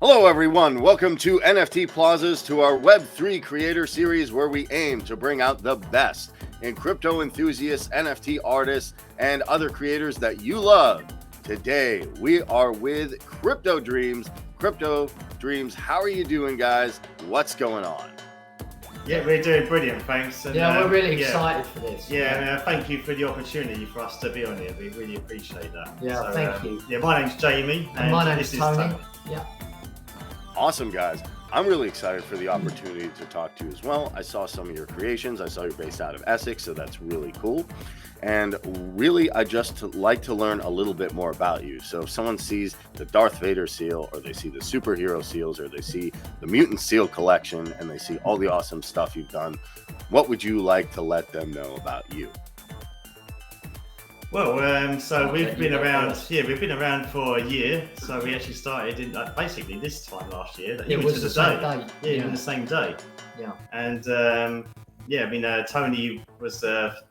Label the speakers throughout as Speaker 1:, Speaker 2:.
Speaker 1: Hello, everyone. Welcome to NFT Plazas, to our Web3 creator series where we aim to bring out the best in crypto enthusiasts, NFT artists, and other creators that you love. Today, we are with Crypto Dreams. Crypto Dreams, how are you doing, guys? What's going on?
Speaker 2: Yeah, we're doing brilliant, thanks.
Speaker 3: And, we're really excited for this.
Speaker 2: Thank you for the opportunity for us to be on here. We really appreciate that.
Speaker 3: Yeah, thank you.
Speaker 2: Yeah, my name's Jamie.
Speaker 3: And my name's Tony. Yeah.
Speaker 1: Awesome, guys. I'm really excited for the opportunity to talk to you as well. I saw some of your creations. I saw you're based out of Essex, so that's really cool. And really, I just like to learn a little bit more about you. So if someone sees the Darth Vader seal, or they see the superhero seals, or they see the Mutant Seal collection, and they see all the awesome stuff you've done, what would you like to let them know about you?
Speaker 2: Well, so we've been around. Yeah, we've been around for a year. So we actually started in basically this time last year.
Speaker 3: It was the same day.
Speaker 2: Yeah, even the same day.
Speaker 3: Yeah.
Speaker 2: And Tony was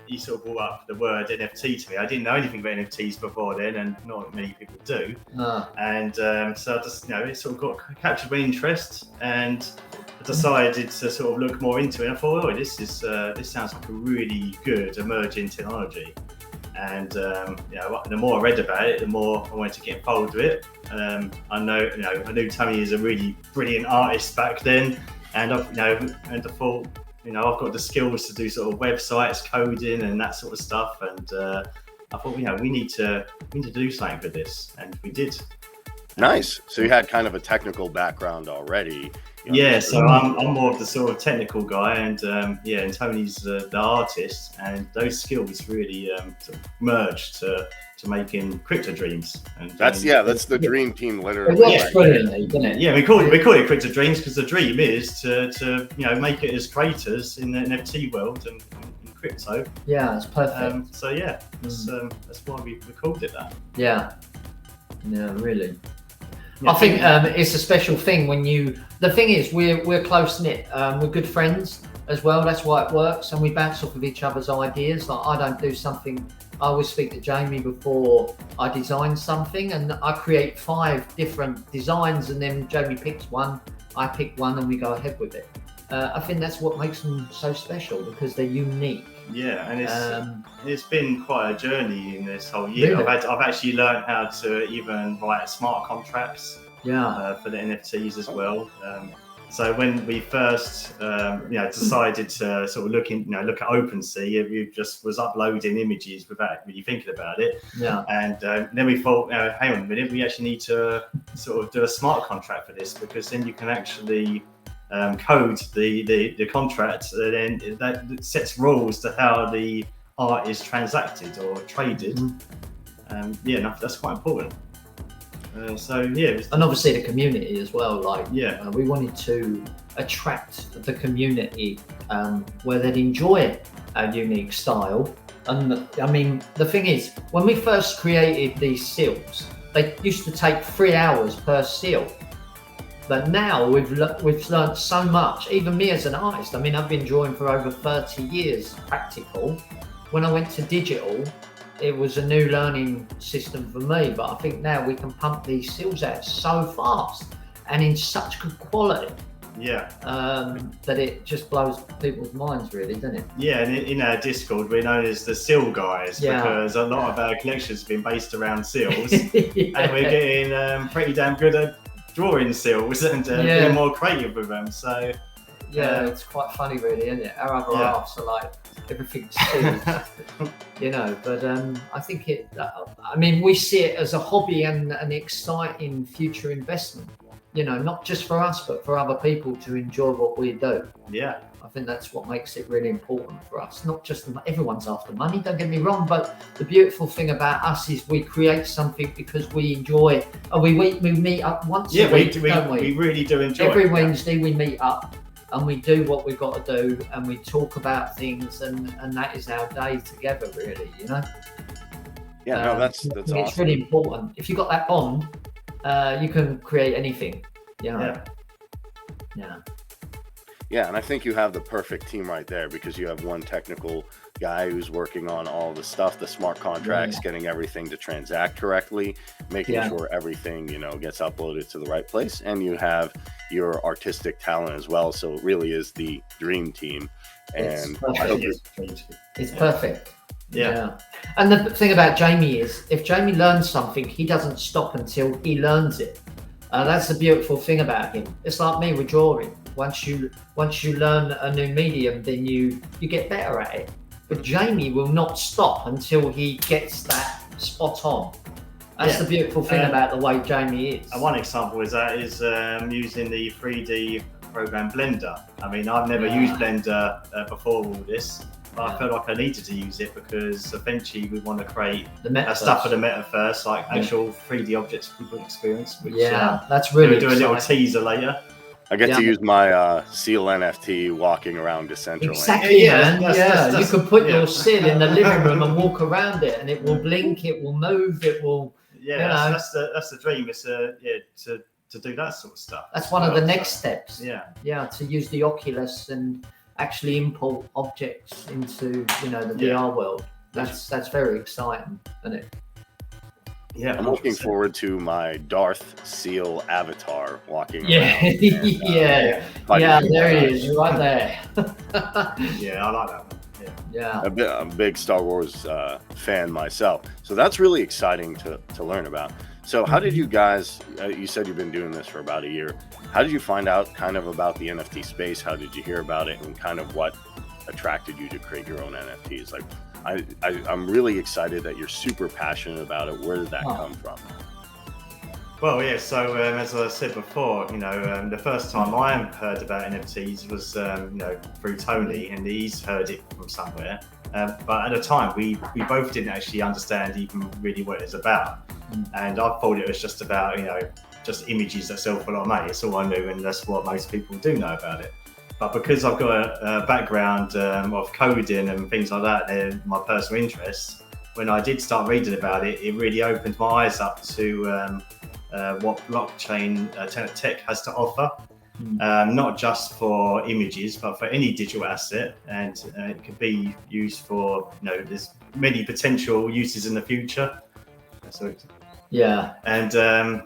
Speaker 2: he sort of brought up the word NFT to me. I didn't know anything about NFTs before then, and not many people do.
Speaker 3: No.
Speaker 2: And so I just, it sort of captured my interest, and I decided to sort of look more into it. And I thought, this sounds like a really good emerging technology. And the more I read about it, the more I wanted to get involved with it. I knew Tony is a really brilliant artist back then, and I thought, I've got the skills to do sort of websites, coding, and that sort of stuff. And I thought, we need to do something for this, and we did.
Speaker 1: Nice. So you had kind of a technical background already.
Speaker 2: Yeah, so I'm more of the sort of technical guy, and and Tony's the artist, and those skills really sort of merged to making Crypto Dreams. And
Speaker 1: that's the dream team, literally.
Speaker 3: It works brilliantly, doesn't it?
Speaker 2: Yeah, we call it Crypto Dreams because the dream is to make it as creators in the NFT world and in crypto.
Speaker 3: Yeah, it's perfect.
Speaker 2: That's why we called it that.
Speaker 3: Yeah, really. Yeah, I think it's a special thing when the thing is we're close knit, we're good friends as well. That's why it works, and we bounce off of each other's ideas. Like, I don't do something, I always speak to Jamie before I design something, and I create 5 different designs, and then Jamie picks one, I pick one, and we go ahead with it. I think that's what makes them so special, because they're unique.
Speaker 2: Yeah, and it's been quite a journey in this whole year. Really? I've actually learned how to even write smart contracts. For the NFTs as well. So when we first decided to sort of look at OpenSea, we just was uploading images without really thinking about it.
Speaker 3: Yeah.
Speaker 2: And then we thought, hang on a minute, we actually need to sort of do a smart contract for this, because then you can actually code the contract, and then that sets rules to how the art is transacted or traded. That's quite important.
Speaker 3: And obviously the community as well. We wanted to attract the community where they'd enjoy our unique style. And I mean, the thing is, when we first created these seals, they used to take 3 hours per seal. But now we've learned so much. Even me as an artist, I mean, I've been drawing for over 30 years, practical. When I went to digital, it was a new learning system for me, but I think now we can pump these seals out so fast and in such good quality.
Speaker 2: Yeah.
Speaker 3: That it just blows people's minds, really, doesn't it?
Speaker 2: Yeah, and in our Discord, we're known as the Seal Guys, because a lot of our collections have been based around seals, and we're getting pretty damn good at drawing seals and being more creative with them. So
Speaker 3: it's quite funny, really, isn't it? Our other halves are like, everything's sealed, but I think we see it as a hobby and an exciting future investment, not just for us, but for other people to enjoy what we do.
Speaker 2: Yeah.
Speaker 3: I think that's what makes it really important for us. Not just everyone's after money, don't get me wrong, but the beautiful thing about us is we create something because we enjoy, and we meet up once a week, don't we?
Speaker 2: We really do enjoy it.
Speaker 3: Every Wednesday we meet up, and we do what we've got to do, and we talk about things, and that is our day together, really,
Speaker 1: That's awesome.
Speaker 3: It's really important. If you've got that bond, you can create anything,
Speaker 1: Yeah, and I think you have the perfect team right there, because you have one technical guy who's working on all the stuff, the smart contracts, getting everything to transact correctly, making sure everything, gets uploaded to the right place. And you have your artistic talent as well. So it really is the dream team. And
Speaker 3: it's perfect. Yeah. And the thing about Jamie is, if Jamie learns something, he doesn't stop until he learns it. That's the beautiful thing about him. It's like me with drawing. Once you learn a new medium, then you get better at it. But Jamie will not stop until he gets that spot on. That's the beautiful thing about the way Jamie is.
Speaker 2: And one example is using the 3D program Blender. I mean, I've never used Blender before all this, but I felt like I needed to use it because eventually we want to create stuff for the metaverse, like actual 3D objects people experience. Which,
Speaker 3: that's really
Speaker 2: we'll do a little teaser later.
Speaker 1: I get to use my seal NFT walking around Decentraland.
Speaker 3: Exactly, man. You could put your seal in the living room and walk around it, and it will blink, it will move, it will.
Speaker 2: Yeah, that's the dream. Is to do that sort of stuff.
Speaker 3: That's one of the next steps.
Speaker 2: Yeah,
Speaker 3: to use the Oculus and actually import objects into the VR world. That's very exciting, isn't it?
Speaker 2: Yeah,
Speaker 1: I'm looking forward to my Darth seal avatar walking around.
Speaker 3: There he is, right there.
Speaker 2: I like that one.
Speaker 3: Yeah.
Speaker 1: I'm a big Star Wars fan myself, so that's really exciting to learn about. So how did you guys, you said you've been doing this for about a year. How did you find out kind of about the NFT space? How did you hear about it, and kind of what attracted you to create your own NFTs? Like, I'm really excited that you're super passionate about it. Where did that come from?
Speaker 2: Well, so as I said before, the first time I heard about NFTs was, through Tony, and he's heard it from somewhere. But at the time, we both didn't actually understand even really what it was about. And I thought it was just about, just images that sell for a lot of money. It's all I knew, and that's what most people do know about it. But because I've got a background of coding and things like that, and my personal interests, when I did start reading about it, it really opened my eyes up to what blockchain tech has to offer. Not just for images, but for any digital asset, and it could be used for, there's many potential uses in the future. So, and I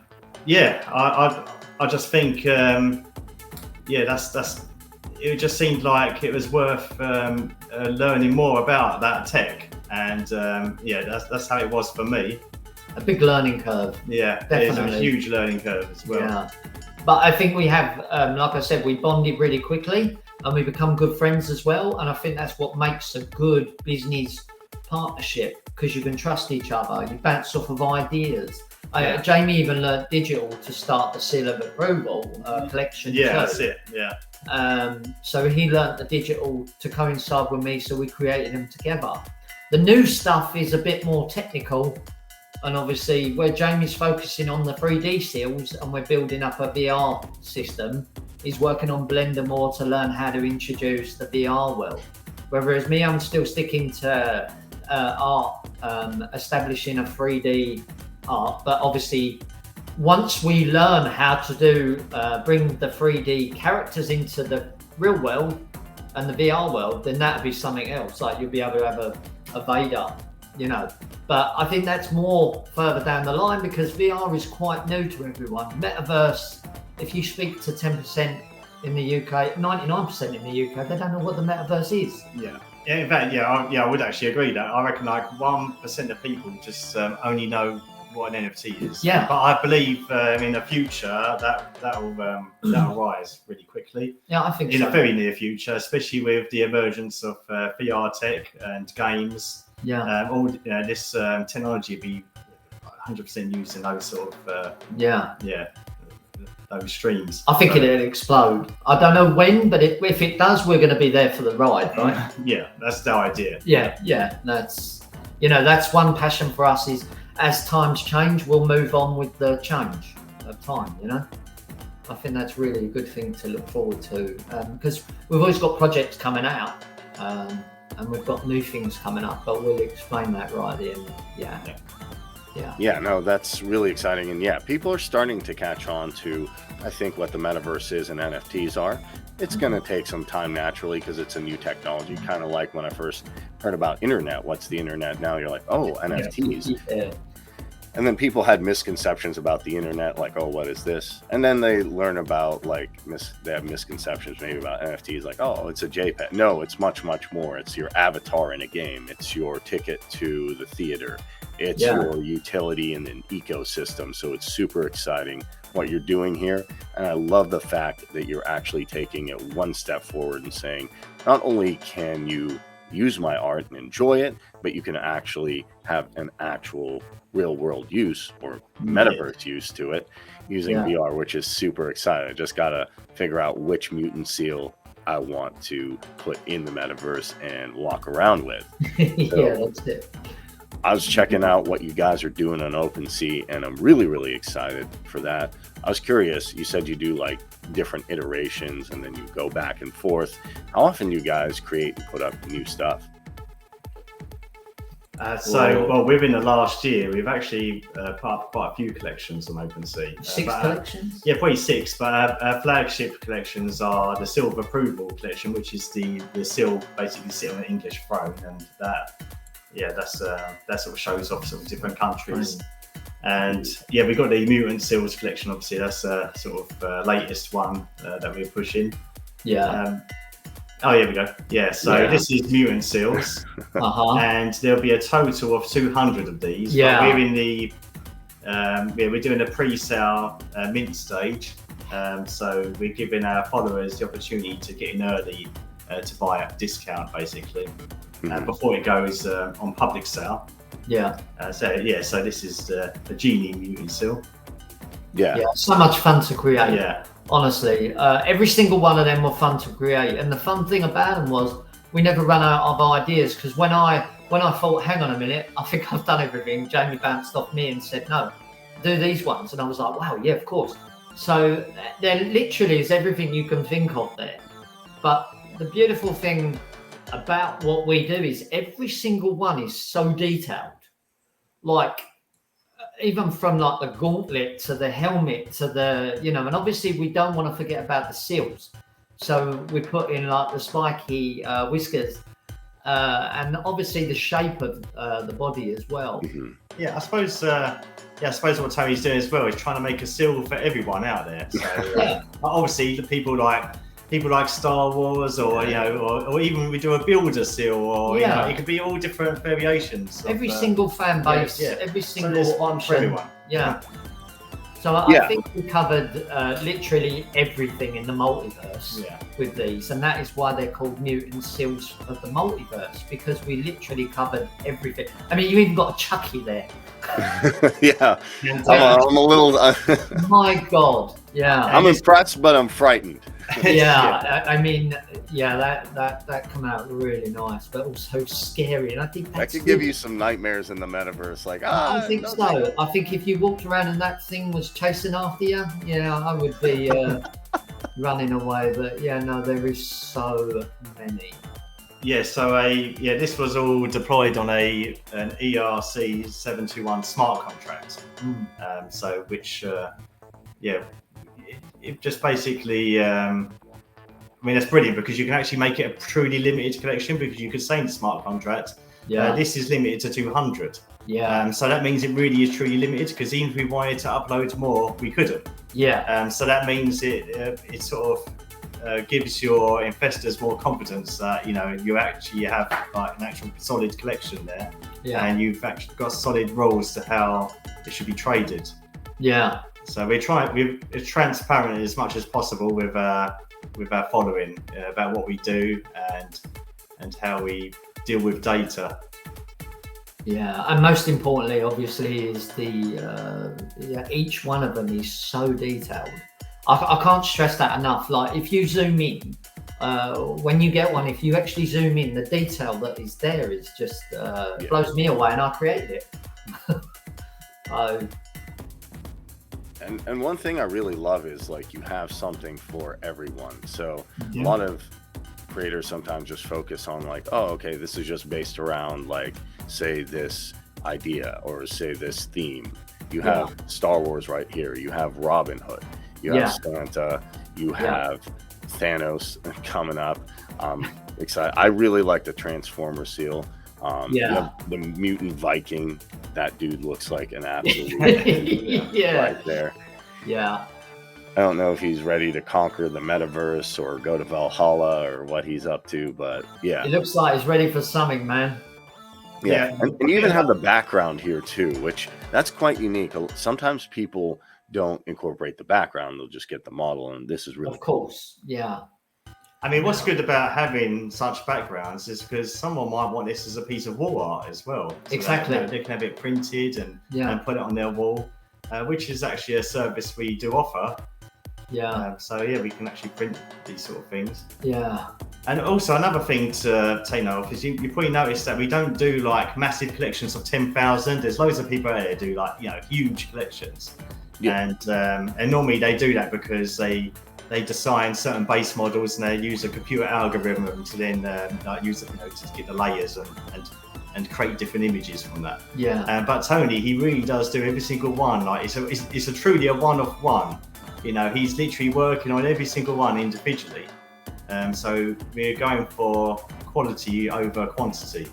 Speaker 2: just think, that's. It just seemed like it was worth learning more about that tech, and that's how it was for me.
Speaker 3: A big learning curve.
Speaker 2: Yeah, definitely. It's a huge learning curve as well.
Speaker 3: Yeah, but I think we have, like I said, we bonded really quickly, and we become good friends as well. And I think that's what makes a good business partnership, because you can trust each other. You bounce off of ideas. Jamie even learned digital to start the seal of approval collection.
Speaker 2: Yeah, that's it. Yeah.
Speaker 3: So he learnt the digital to coincide with me, so we created them together. The new stuff is a bit more technical, and obviously where Jamie's focusing on the 3D seals and we're building up a VR system, he's working on Blender more to learn how to introduce the VR world. Whereas me, I'm still sticking to art, establishing a 3D art, but obviously once we learn how to bring the 3D characters into the real world and the VR world, then that'll be something else. Like, you'll be able to have a Vader, But I think that's more further down the line, because VR is quite new to everyone. Metaverse, if you speak to 10% in the UK, 99% in the UK, they don't know what the metaverse is.
Speaker 2: Yeah. In fact, I would actually agree that I reckon like 1% of people just only know what an NFT is.
Speaker 3: Yeah.
Speaker 2: But I believe in the future that'll rise really quickly.
Speaker 3: Yeah, I think
Speaker 2: in a very near future, especially with the emergence of VR tech and games.
Speaker 3: Yeah.
Speaker 2: All this technology will be 100% used in those sort of those streams.
Speaker 3: I think it'll explode. I don't know when, but if it does, we're going to be there for the ride, right?
Speaker 2: Yeah, that's the idea.
Speaker 3: Yeah. That's one passion for us is, as times change, we'll move on with the change of time, I think that's really a good thing to look forward to, because we've always got projects coming out, and we've got new things coming up, but we'll explain that right at the end. Yeah,
Speaker 1: no, that's really exciting. And people are starting to catch on to, I think, what the metaverse is and NFTs are. It's going to take some time naturally because it's a new technology. Kind of like when I first heard about internet. What's the internet now? You're like, oh, NFTs.
Speaker 3: Yeah.
Speaker 1: And then people had misconceptions about the internet, like, oh, what is this? And then they learn about, like, they have misconceptions maybe about NFTs, like, oh, it's a JPEG. No, it's much, much more. It's your avatar in a game. It's your ticket to the theater. It's your utility in an ecosystem. So it's super exciting what you're doing here. And I love the fact that you're actually taking it one step forward and saying, not only can you use my art and enjoy it, but you can actually have an actual real world use or metaverse use to it using VR, which is super exciting. I just got to figure out which mutant seal I want to put in the metaverse and walk around with.
Speaker 3: Yeah, that's it.
Speaker 1: I was checking out what you guys are doing on OpenSea, and I'm really, really excited for that. I was curious, you said you do like different iterations and then you go back and forth. How often do you guys create and put up new stuff?
Speaker 2: Well, within the last year, we've actually put up quite a few collections on OpenSea.
Speaker 3: 6 collections?
Speaker 2: Yeah, probably 6, but our flagship collections are the Silver Approval collection, which is the seal basically sitting on an English throne, and that sort of shows off sort of different countries.
Speaker 3: Right.
Speaker 2: And yeah, we got the Mutant Seals collection, obviously, that's sort of latest one that we're pushing.
Speaker 3: Yeah.
Speaker 2: Oh, here we go. Yeah, so this is Mutant Seals, and there'll be a total of 200 of these.
Speaker 3: Yeah.
Speaker 2: But we're in the we're doing a pre-sale mint stage, so we're giving our followers the opportunity to get in early to buy at a discount, basically, before it goes on public sale.
Speaker 3: Yeah.
Speaker 2: So this is the Genie Mutant Seal.
Speaker 1: Yeah.
Speaker 3: So much fun to create.
Speaker 2: Yeah.
Speaker 3: Honestly, every single one of them were fun to create, and the fun thing about them was we never ran out of ideas. Because when I thought, hang on a minute, I think I've done everything, Jamie bounced off me and said, no, do these ones, and I was like, wow, yeah, of course. So there literally is everything you can think of there. But the beautiful thing about what we do is every single one is so detailed, like even from like the gauntlet to the helmet to the, and obviously we don't want to forget about the seals. So we put in like the spiky whiskers and obviously the shape of the body as well.
Speaker 2: Yeah, I suppose what Tony's doing as well is trying to make a seal for everyone out there. So obviously the people like Star Wars, or or even we do a builder seal, or it could be all different variations.
Speaker 3: Every single fan base, every single
Speaker 2: one for everyone.
Speaker 3: Yeah. So I think we covered literally everything in the multiverse with these, and that is why they're called Mutant Seals of the multiverse, because we literally covered everything. I mean, you even got a Chucky there.
Speaker 1: I'm a little.
Speaker 3: My God. Yeah.
Speaker 1: I'm impressed, but I'm frightened.
Speaker 3: I mean, that come out really nice, but also scary. And I think
Speaker 1: that could give you some nightmares in the metaverse. Like,
Speaker 3: I think so. I think if you walked around and that thing was chasing after you, I would be running away. But there is so many.
Speaker 2: Yeah, so this was all deployed on an ERC 721 smart contract. So which it just basically that's brilliant, because you can actually make it a truly limited collection, because you could say in the smart contract this is limited to 200. So that means it really is truly limited, because even if we wanted to upload more, we couldn't. So that means it sort of gives your investors more confidence that you actually have like an actual solid collection there, and you've actually got solid rules to how it should be traded. So we're transparent as much as possible with our following about what we do and how we deal with data.
Speaker 3: And most importantly, obviously, is the each one of them is so detailed. I can't stress that enough. Like, if you zoom in, when you get one, if you actually zoom in, the detail that is there is just blows me away, and I created it.
Speaker 1: And one thing I really love is, like, you have something for everyone. So a lot of creators sometimes just focus on, like, oh, okay, this is just based around, like, say this idea or say this theme. You have Star Wars right here. You have Robin Hood. You have Santa. You have Thanos coming up. Excited. I really like the Transformer seal. You have the mutant Viking. That dude looks like an absolute right there.
Speaker 3: Yeah.
Speaker 1: I don't know if he's ready to conquer the metaverse or go to Valhalla or what he's up to, but yeah.
Speaker 3: It looks like he's ready for something, man.
Speaker 1: Yeah. And you even have the background here too, which that's quite unique. Sometimes people don't incorporate the background. They'll just get the model, and this is really cool.
Speaker 3: Yeah.
Speaker 2: I mean, what's good about having such backgrounds is because someone might want this as a piece of wall art as well. So
Speaker 3: exactly.
Speaker 2: They can have it printed and put it on their wall, which is actually a service we do offer.
Speaker 3: Yeah.
Speaker 2: So yeah, we can actually print these sort of things.
Speaker 3: Yeah.
Speaker 2: And also another thing to take note of is you probably noticed that we don't do like massive collections of 10,000. There's loads of people out there do like, you know, huge collections. Yeah. And normally they do that because they design certain base models and they use a computer algorithm to then use it, you know, to get the layers and create different images from that.
Speaker 3: Yeah.
Speaker 2: But Tony, he really does do every single one. Like it's a truly a one of one. You know, he's literally working on every single one individually. So we're going for quality over quantity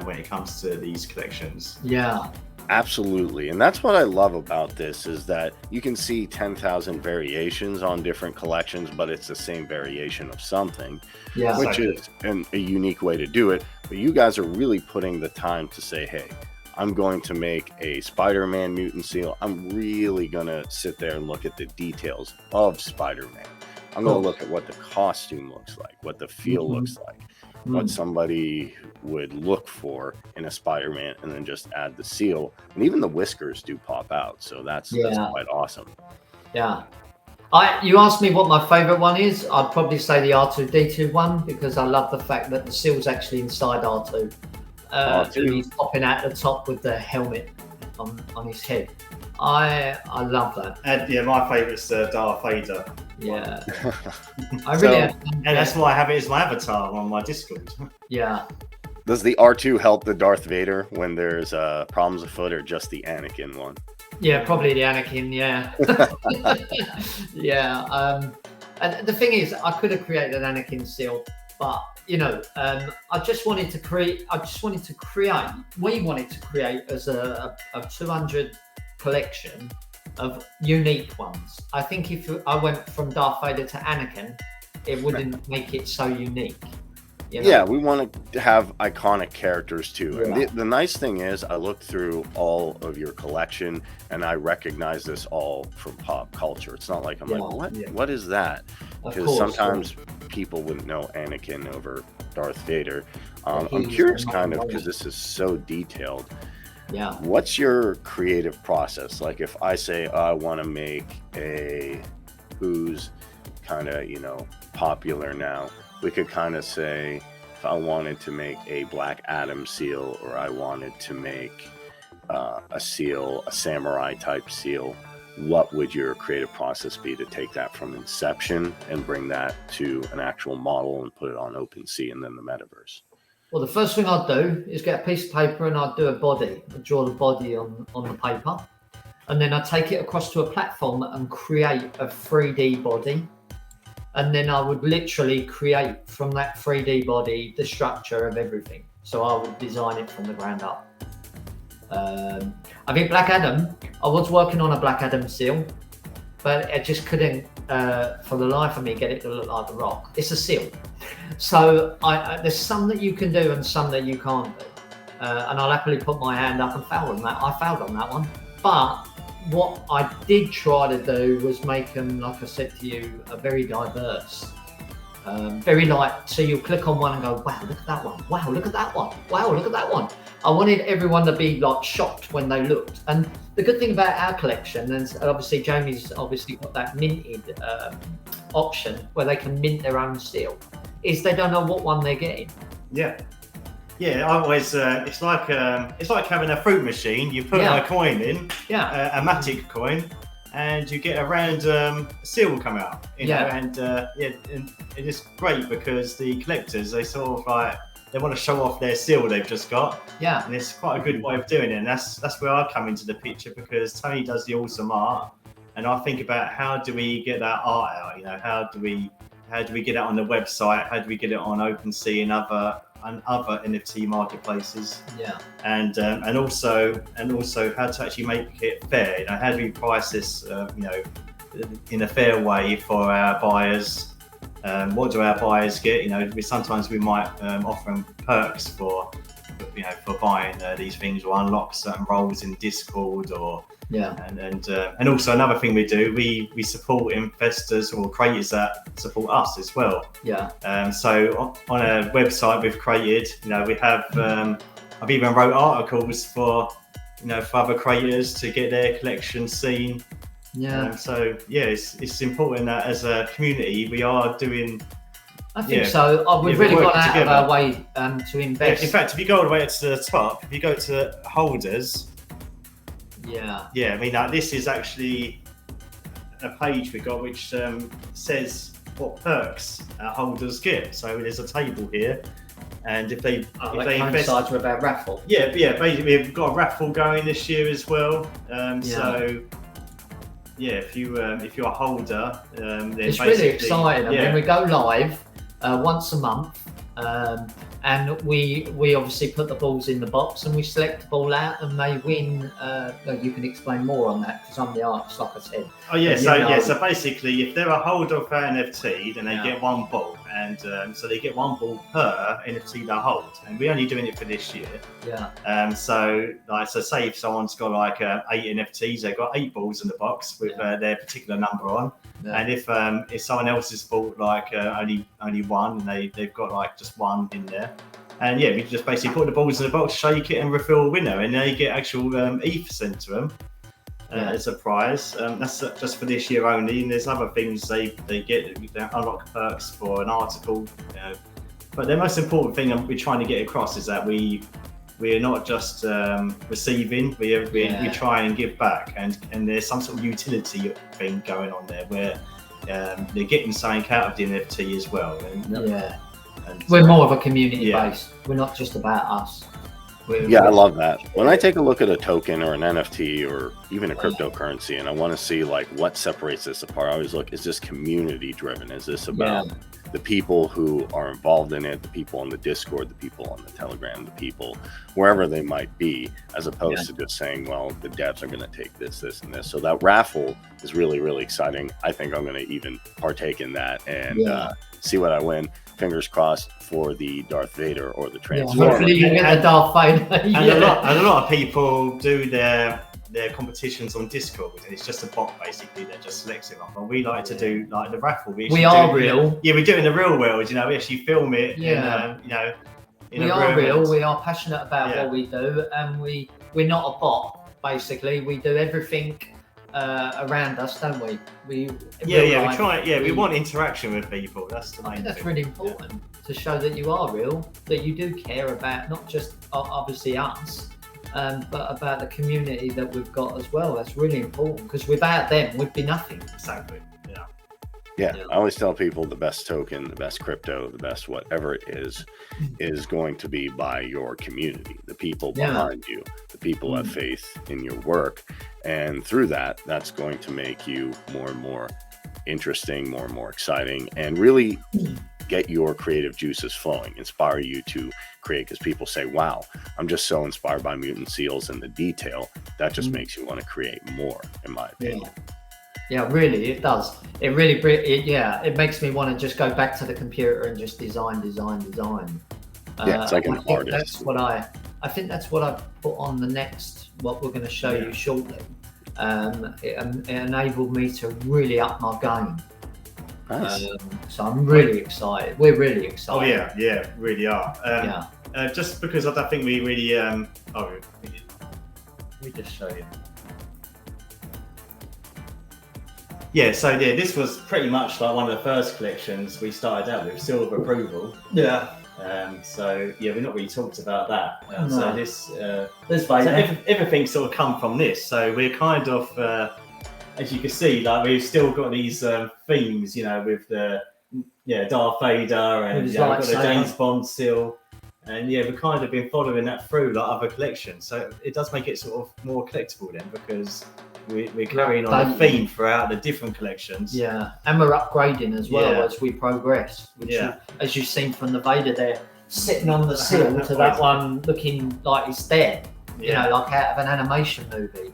Speaker 2: when it comes to these collections.
Speaker 3: Yeah.
Speaker 1: Absolutely. And that's what I love about this is that you can see 10,000 variations on different collections, but it's the same variation of something, which is a unique way to do it. But you guys are really putting the time to say, hey, I'm going to make a Spider-Man mutant seal. I'm really going to sit there and look at the details of Spider-Man. I'm going to look at what the costume looks like, what the feel looks like, what somebody would look for in a Spider-Man, and then just add the seal. And even the whiskers do pop out. So that's quite awesome.
Speaker 3: Yeah. You asked me what my favorite one is. I'd probably say the R2-D2 one because I love the fact that the seal's actually inside R2. He's popping out the top with the helmet on his head. I love that.
Speaker 2: And yeah, my favourite's Darth Vader.
Speaker 3: Yeah. I really
Speaker 2: and that's why I have it as my avatar on my Discord.
Speaker 3: Yeah.
Speaker 1: Does the R2 help the Darth Vader when there's problems afoot, or just the Anakin one?
Speaker 3: Yeah, probably the Anakin, yeah. Yeah. And the thing is, I could have created an Anakin seal, but you know, I just wanted to create. We wanted to create as a 200 collection of unique ones. I think if I went from Darth Vader to Anakin, it wouldn't make it so unique. You know?
Speaker 1: Yeah, we want to have iconic characters too. And the nice thing is, I looked through all of your collection and I recognize this all from pop culture. It's not like I'm like, what is that? Because sometimes people wouldn't know Anakin over Darth Vader. I'm curious kind of, because this is so detailed.
Speaker 3: Yeah.
Speaker 1: What's your creative process? Like if I say I want to make a who's kind of, you know, popular now, we could kind of say if I wanted to make a Black Adam seal, or I wanted to make a seal, a samurai type seal, what would your creative process be to take that from inception and bring that to an actual model and put it on OpenSea and then the metaverse?
Speaker 3: Well, the first thing I'd do is get a piece of paper and I'd do a body. I'd draw the body on the paper. And then I'd take it across to a platform and create a 3D body. And then I would literally create from that 3D body the structure of everything. So I would design it from the ground up. I think Black Adam, I was working on a Black Adam seal, but I just couldn't, for the life of me, get it to look like The Rock. It's a seal. So there's some that you can do and some that you can't do. And I'll happily put my hand up and fail on that. I failed on that one. But what I did try to do was make them, like I said to you, a very diverse. Very light. So you click on one and go, wow, look at that one. Wow, look at that one. Wow, look at that one. I wanted everyone to be like shocked when they looked. And the good thing about our collection, and obviously Jamie's obviously got that minted option where they can mint their own seal, is they don't know what one they're getting.
Speaker 2: Yeah. Yeah, I always, it's like having a fruit machine. You put a coin in, a Matic coin, and you get a random seal come out. You know? And and it is great because the collectors, they sort of like, they want to show off their seal they've just got. Yeah. And it's quite a good way of doing it. And that's where I come into the picture, because Tony does the awesome art. And I think about how do we get that art out? You know, how do we how do we get it on the website? How do we get it on OpenSea and other NFT marketplaces?
Speaker 3: Yeah.
Speaker 2: And also how to actually make it fair. How do we price this, in a fair way for our buyers? What do our buyers get? Sometimes we might offer them perks for buying these things, or unlock certain roles in Discord, or and also another thing we do, we support investors or creators that support us as well. So on a website we've created, we have I've even wrote articles for other creators to get their collection seen. It's important that as a community we are doing.
Speaker 3: I think so. We've really gone out of our way to invest.
Speaker 2: In fact, if you go all the way to the top, if you go to holders, this is actually a page we got which says what perks our holders get. So there's a table here, and if they invest
Speaker 3: with our raffle.
Speaker 2: Basically we've got a raffle going this year as well. So if you're a holder, then
Speaker 3: it's really exciting. I mean, we go live once a month, and we obviously put the balls in the box and we select the ball out and they win. You can explain more on that because I'm the artist, like I said.
Speaker 2: So basically if they're a holder of our NFT, then they get one ball, and so they get one ball per NFT they hold, and we're only doing it for this year. So say if someone's got like 8 NFTs, they've got 8 balls in the box with their particular number on. And if someone else has bought like only one, and they've got like just one in there, and we just basically put the balls in the box, shake it, and reveal a winner, and they get actual ETH sent to them as a prize. That's just for this year only, and there's other things they get. You can unlock perks for an article, but the most important thing we're trying to get across is that we're not just receiving, we try and give back, and there's some sort of utility thing going on there where they're getting something out of the NFT as well. And
Speaker 3: we're more of a community base. We're not just about us.
Speaker 1: I love that. When I take a look at a token or an NFT or even a cryptocurrency, and I want to see like what separates this apart, I always look, is this community driven? Is this about the people who are involved in it, the people on the Discord, the people on the Telegram, the people wherever they might be, as opposed to just saying, well, the devs are going to take this, this, and this. So that raffle is really, really exciting. I think I'm going to even partake in that and see what I win. Fingers crossed for the Darth Vader or the Transformer.
Speaker 3: Hopefully you get the Darth Vader.
Speaker 2: And a lot of people do their competitions on Discord, and it's just a bot basically that just selects it up. And we like to do like the raffle.
Speaker 3: We are real.
Speaker 2: We do it in the real world. We actually film it.
Speaker 3: We are real. We are passionate about what we do, and we're not a bot. Basically, we do everything around us, don't we? We try. We want interaction with people. That's the main thing. That's really important to show that you are real, that you do care about not just obviously us, but about the community that we've got as well. That's really important, because without them, we'd be nothing.
Speaker 2: Exactly.
Speaker 1: I always tell people the best token, the best crypto, the best whatever it is going to be by your community, the people behind you, the people have faith in your work. And through that, that's going to make you more and more interesting, more and more exciting, and really get your creative juices flowing, inspire you to create. Because people say, wow, I'm just so inspired by Mutant Seals and the detail. That just makes you want to create more, in my opinion.
Speaker 3: Yeah, really, it does. It really, it makes me want to just go back to the computer and just design.
Speaker 1: It's like an artist.
Speaker 3: That's what I think that's what I put on the next, what we're going to show you shortly. It enabled me to really up my game.
Speaker 1: Nice.
Speaker 3: So I'm really excited. We're really excited.
Speaker 2: Oh yeah, really are. Just because I don't think we really. Let me just show you. This was pretty much like one of the first collections we started out with, seal of approval. We've not really talked about that. So everything sort of come from this. So we're kind of, as you can see, like we've still got these themes, with the Darth Vader, and we've got the James Bond seal. And yeah, we've kind of been following that through like other collections. So it does make it sort of more collectible then, because we're carrying on a theme throughout the different collections.
Speaker 3: Yeah, and we're upgrading as well
Speaker 2: Yeah.
Speaker 3: as we progress. Which
Speaker 2: Yeah.
Speaker 3: as you've seen from the Vader there, sitting on the seal to that one looking like it's dead. You know, like out of an animation movie.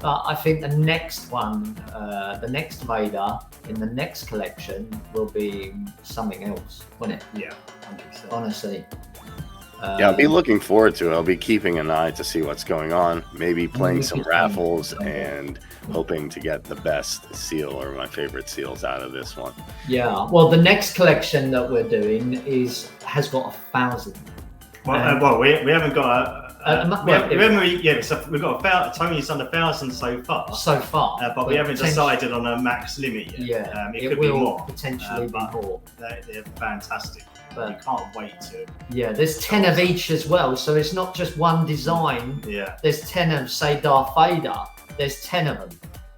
Speaker 3: But I think the next one, the next Vader in the next collection will be something else, won't it?
Speaker 2: Yeah, 100%.
Speaker 3: Honestly.
Speaker 1: Yeah, I'll be looking forward to it. I'll be keeping an eye to see what's going on. Maybe playing some raffles and hoping to get the best seal or my favorite seals out of this one.
Speaker 3: Yeah. Well, the next collection that we're doing has got 1,000.
Speaker 2: Well, we haven't got we've got Tony's done 1,000 so far. But we haven't decided on a max limit yet.
Speaker 3: Yeah,
Speaker 2: it could be more.
Speaker 3: Potentially be more.
Speaker 2: They're fantastic.
Speaker 3: But
Speaker 2: you can't wait to.
Speaker 3: Yeah, there's 10 of each as well, so it's not just one design.
Speaker 2: Yeah.
Speaker 3: There's 10 of, say, Darth Vader. There's 10 of them.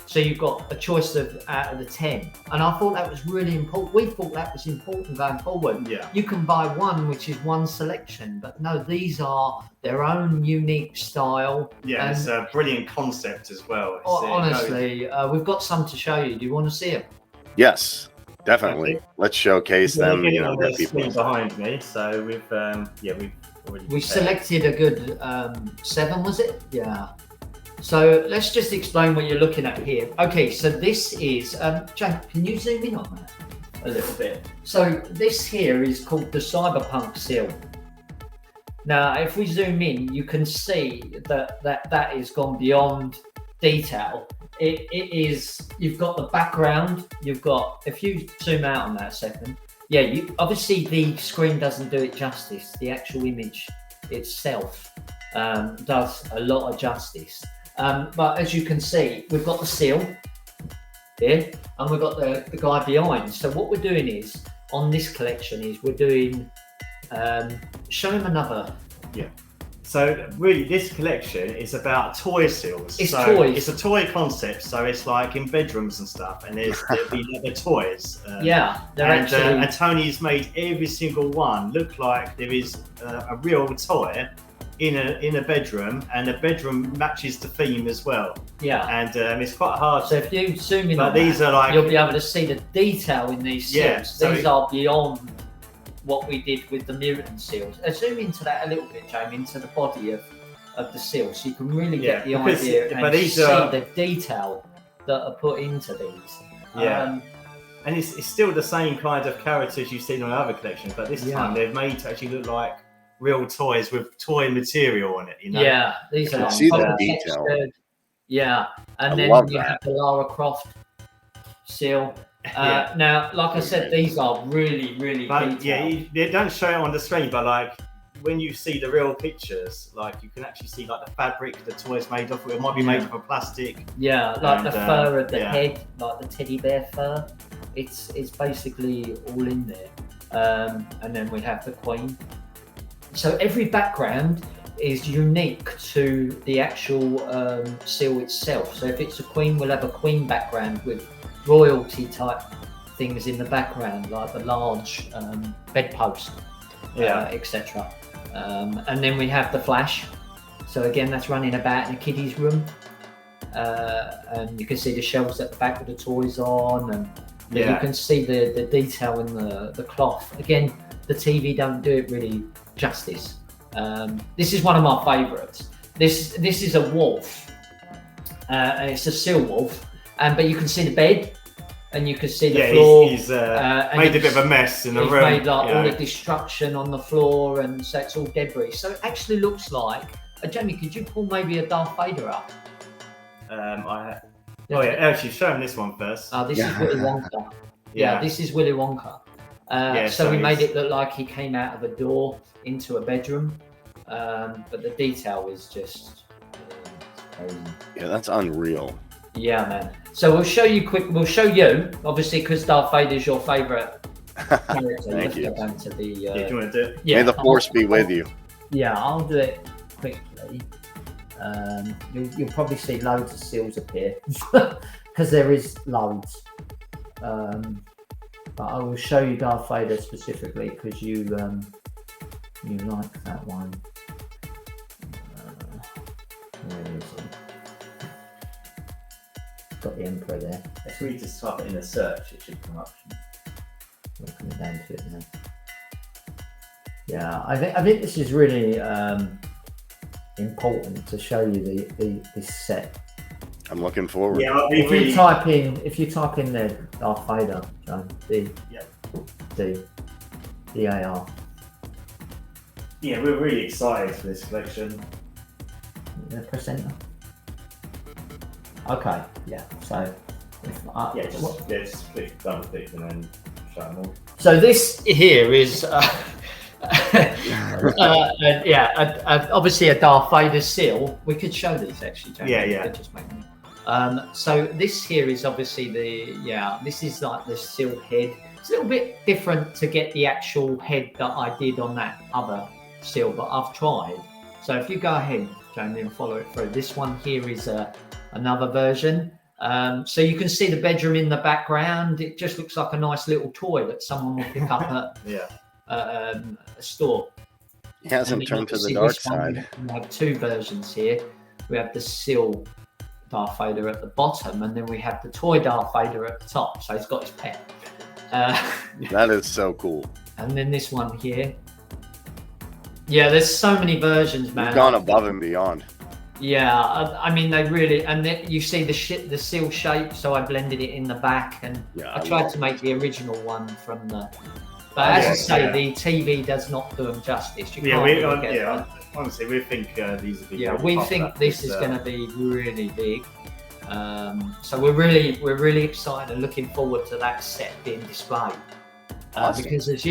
Speaker 3: So you've got a choice out of the 10. And I thought that was really important. We thought that was important going forward.
Speaker 2: Yeah.
Speaker 3: You can buy one, which is one selection, but no, these are their own unique style.
Speaker 2: Yeah, and it's a brilliant concept as well.
Speaker 3: Honestly, we've got some to show you. Do you want to see them?
Speaker 1: Yes, definitely. Let's showcase them.
Speaker 2: You know, the screen behind me. So we've already.
Speaker 3: We selected a good 7, was it? Yeah. So let's just explain what you're looking at here. Okay, so this is, Jake, can you zoom in on that a little bit? So this here is called the Cyberpunk Seal. Now, if we zoom in, you can see that is gone beyond detail. It is, you've got the background, you've got, if you zoom out on that a second, yeah, obviously the screen doesn't do it justice. The actual image itself does a lot of justice. But as you can see, we've got the seal here and we've got the guy behind. So what we're doing is, on this collection, is we're doing, show him another.
Speaker 2: Yeah. So really, this collection is about toy seals.
Speaker 3: It's
Speaker 2: so
Speaker 3: toys.
Speaker 2: It's a toy concept, so it's like in bedrooms and stuff, and there'll be other toys.
Speaker 3: Yeah,
Speaker 2: and Tony's made every single one look like there is a real toy in a bedroom, and the bedroom matches the theme as well.
Speaker 3: Yeah,
Speaker 2: and it's quite hard.
Speaker 3: So if you zoom in,
Speaker 2: but these are like,
Speaker 3: you'll be able to see the detail in these seals.
Speaker 2: Yeah, so
Speaker 3: these are beyond what we did with the Mutant Seals. Zoom into that a little bit, Jamie, into the body of the seal, so you can really get the idea and see the detail that are put into these.
Speaker 2: Yeah. And it's still the same kind of characters you've seen on other collections, but this time they've made to actually look like real toys with toy material on it, you know?
Speaker 3: Yeah, these are
Speaker 1: see the detail.
Speaker 3: Yeah, and then you have the Lara Croft seal. Now, like I said, these are really, really detailed.
Speaker 2: Yeah, they don't show it on the screen, but like when you see the real pictures, like you can actually see like the fabric the toy's made of. It might be made of plastic.
Speaker 3: Yeah, like the fur of the head, like the teddy bear fur. It's basically all in there. And then we have the Queen. So every background is unique to the actual seal itself. So if it's a Queen, we'll have a Queen background with royalty type things in the background, like the large bedpost, etc. And then we have the Flash. So again, that's running about in a kiddie's room. And you can see the shelves at the back with the toys on, and you can see the detail in the cloth. Again, the TV don't do it really justice. This is one of my favourites. This is a wolf, and it's a seal wolf. But you can see the bed, and you can see the floor.
Speaker 2: He's made a bit of a mess in the room.
Speaker 3: He's made like all the destruction on the floor, and so it's all debris. So it actually looks like. Jamie, could you pull maybe a Darth Vader up?
Speaker 2: Actually, show him this one first.
Speaker 3: This is Willy Wonka. This is Willy Wonka. So we made it look like he came out of a door into a bedroom, but the detail is just crazy.
Speaker 1: Yeah, that's unreal.
Speaker 3: Yeah, man. So we'll show you, obviously, because Darth Vader is your favourite character.
Speaker 1: Thank you.
Speaker 3: Go back to the,
Speaker 2: do you want to do it?
Speaker 1: May the force be with you.
Speaker 3: Yeah, I'll do it quickly. You'll probably see loads of seals appear because there is loads. But I will show you Darth Vader specifically because you you like that one. Where is it? Got the Emperor there.
Speaker 4: If we just type it in a search, it should come up.
Speaker 3: We're coming down to it now. Yeah, I think this is really important to show you this set.
Speaker 1: I'm looking forward.
Speaker 2: Yeah, I'll be
Speaker 3: If
Speaker 2: really.
Speaker 3: you type in there Darth Vader, John, D-A-R.
Speaker 4: Yeah, we're really excited for this collection.
Speaker 3: Press enter. Okay, yeah. So,
Speaker 4: Just click, double click, and then show them all.
Speaker 3: so this here is obviously a Darth Vader seal. We could show these actually, Jamie.
Speaker 2: Yeah.
Speaker 3: We could just make them. So this here is obviously this is like the seal head. It's a little bit different to get the actual head that I did on that other seal, but I've tried. So if you go ahead, Jamie, and follow it through. This one here is another version. So you can see the bedroom in the background. It just looks like a nice little toy that someone will pick up at a store.
Speaker 1: He hasn't turned to the dark side.
Speaker 3: We have two versions here. We have the seal Darth Vader at the bottom, and then we have the toy Darth Vader at the top. So he's got his pet.
Speaker 1: That is so cool.
Speaker 3: And then this one here. Yeah, there's so many versions, man.
Speaker 1: You've gone above and beyond.
Speaker 3: Yeah, I mean they really, and then you see the seal shape. So I blended it in the back, and I tried to make the original one from the. But as I say, the TV does not do them justice.
Speaker 2: Honestly, we think these are big.
Speaker 3: Yeah, we think this is going to be really big. So we're really excited and looking forward to that set being displayed.
Speaker 1: Awesome.
Speaker 3: Because as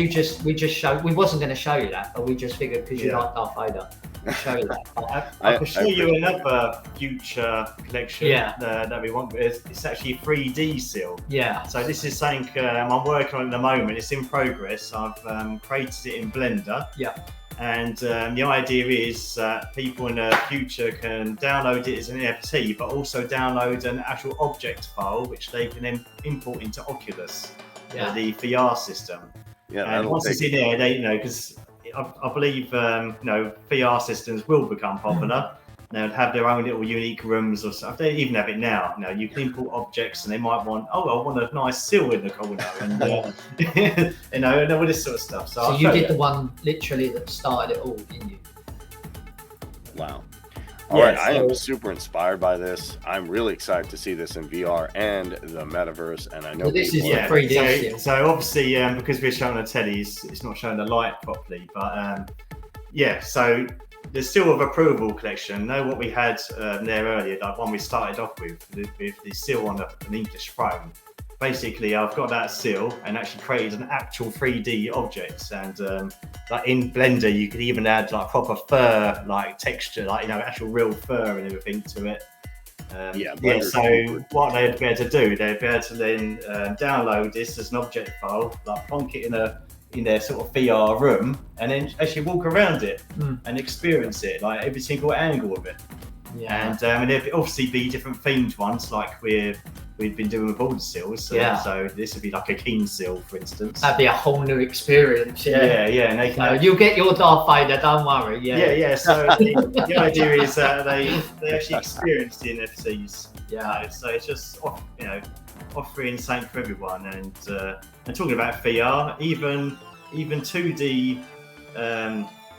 Speaker 3: we just showed, we wasn't going to show you that, but we just figured because you like Darth Vader, we'll show you that.
Speaker 2: I can show you another future collection that we want. It's actually a 3D seal.
Speaker 3: Yeah.
Speaker 2: So this is something I'm working on at the moment. It's in progress. I've created it in Blender.
Speaker 3: Yeah.
Speaker 2: And the idea is that people in the future can download it as an NFT, but also download an actual object file, which they can then import into Oculus, the VR system.
Speaker 1: Yeah,
Speaker 2: and once it's in there, because I believe VR systems will become popular. They'll have their own little unique rooms or stuff. They even have it now. You can import objects, and they might want, I want a nice seal in the corner, and and all this sort of stuff.
Speaker 3: So you did the one literally that started it all, didn't you?
Speaker 1: Wow. All right, I am super inspired by this. I'm really excited to see this in VR and the Metaverse, and I know
Speaker 3: this is 3D.
Speaker 2: So obviously, because we're showing the tellies, it's not showing the light properly. But so the seal of approval collection. Know what we had there earlier, that one we started off with the seal on an English throne. Basically, I've got that seal and actually created an actual 3D object, and like in Blender, you could even add like proper fur, like texture, like actual real fur and everything to it. So what they'd be able to do, they'd be able to then download this as an object file, like plonk it in their sort of VR room, and then actually walk around it and experience it, like every single angle of it. Yeah. And there'd obviously be different themed ones, like we've been doing with all the seals. So this would be like a king seal, for instance. That'd
Speaker 3: be a whole new experience. Yeah.
Speaker 2: And they can.
Speaker 3: You'll get your Darth Vader, don't worry. Yeah.
Speaker 2: So the idea is that they actually experience the NFTs. Yeah. So it's just offering something for everyone, and talking about VR, even 2D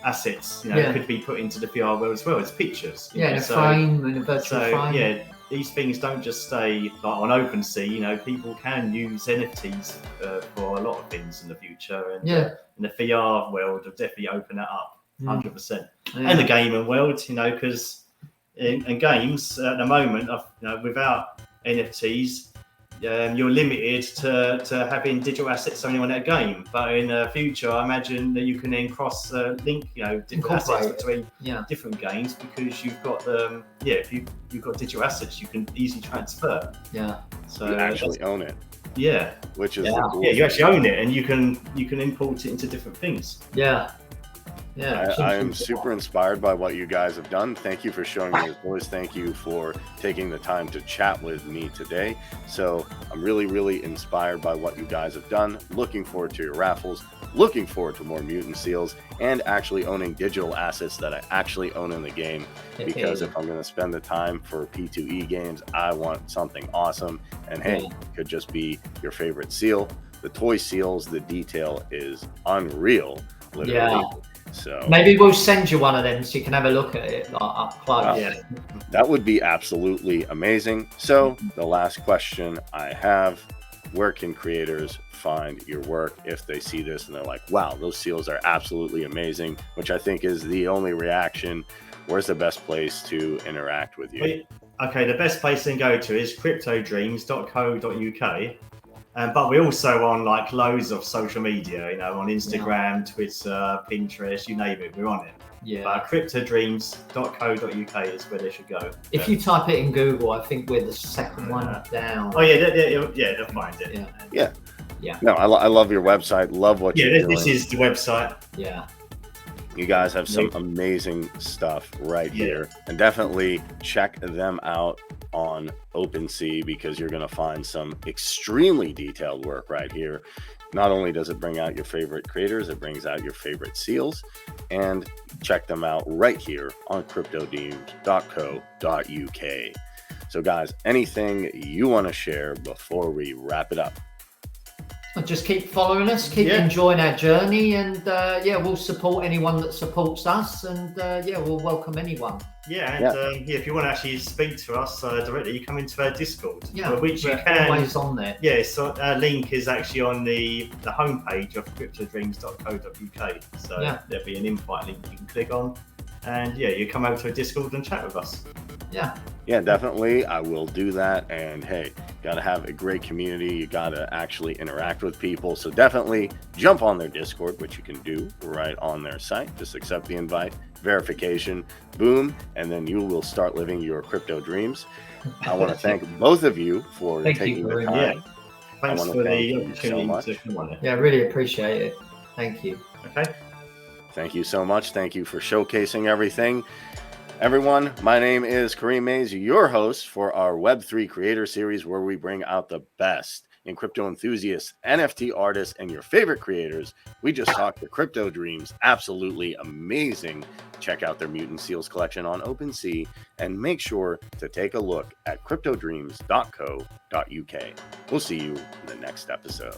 Speaker 2: assets, could be put into the VR world as well as pictures.
Speaker 3: In a frame, in a virtual frame.
Speaker 2: Yeah, these things don't just stay like on OpenSea. People can use NFTs for a lot of things in the future, and in the VR world, will definitely open that up 100%. And the gaming world, because in games at the moment, without NFTs, you're limited to having digital assets only on that game. But in the future, I imagine that you can then cross link, different assets between different games, because you've got if you've got digital assets, you can easily transfer.
Speaker 3: Yeah.
Speaker 1: So you actually own it.
Speaker 2: Yeah.
Speaker 1: Which is
Speaker 2: you actually own it, and you can import it into different things.
Speaker 3: Yeah. Yeah,
Speaker 1: I am super inspired by what you guys have done. Thank you for showing me your voice. Thank you for taking the time to chat with me today. So I'm really, really inspired by what you guys have done. Looking forward to your raffles. Looking forward to more Mutant Seals and actually owning digital assets that I actually own in the game. Because if I'm going to spend the time for P2E games, I want something awesome. And hey, it could just be your favorite seal. The toy seals, the detail is unreal, literally.
Speaker 3: Yeah.
Speaker 1: So
Speaker 3: maybe we'll send you one of them so you can have a look at it like, up close.
Speaker 1: Wow.
Speaker 2: Yeah.
Speaker 1: That would be absolutely amazing. So the last question I have, where can creators find your work if they see this and they're like, wow, those seals are absolutely amazing, which I think is the only reaction. Where's the best place to interact with you?
Speaker 2: Okay, the best place to go to is cryptodreams.co.uk. But we're also on like loads of social media, you know, on Instagram, Twitter, Pinterest, you name it, we're on it.
Speaker 3: Yeah.
Speaker 2: But cryptodreams.co.uk is where they should go.
Speaker 3: If you type it in Google, I think we're the second one down.
Speaker 2: Oh yeah, they'll find it.
Speaker 3: Yeah.
Speaker 1: No, I love your website. Love what you're doing.
Speaker 2: This is the website.
Speaker 3: Yeah.
Speaker 1: You guys have some amazing stuff right here, and definitely check them out on OpenSea because you're going to find some extremely detailed work right here. Not only does it bring out your favorite creators, it brings out your favorite seals, and check them out right here on cryptodreams.co.uk. So guys, anything you want to share before we wrap it up?
Speaker 3: Just keep following us, keep enjoying our journey, and we'll support anyone that supports us, and we'll welcome anyone.
Speaker 2: If you want to actually speak to us directly, you come into our Discord, which you can.
Speaker 3: Always on there.
Speaker 2: Yeah, so our link is actually on the homepage of cryptodreams.co.uk. So there'll be an invite link you can click on, and you come over to a Discord and chat with us.
Speaker 1: Yeah, definitely. I will do that. And hey, got to have a great community. You got to actually interact with people. So definitely jump on their Discord, which you can do right on their site. Just accept the invite, verification, boom, and then you will start living your crypto dreams. I want to thank both of you for taking the time.
Speaker 2: Thanks for the opportunity to come on it.
Speaker 3: Yeah, I really appreciate it. Thank you.
Speaker 2: Okay.
Speaker 1: Thank you so much. Thank you for showcasing everything. Everyone, my name is Kareem Mays, your host for our Web3 Creator Series, where we bring out the best in crypto enthusiasts, NFT artists, and your favorite creators. We just talked to Crypto Dreams. Absolutely amazing. Check out their Mutant Seals collection on OpenSea, and make sure to take a look at cryptodreams.co.uk. We'll see you in the next episode.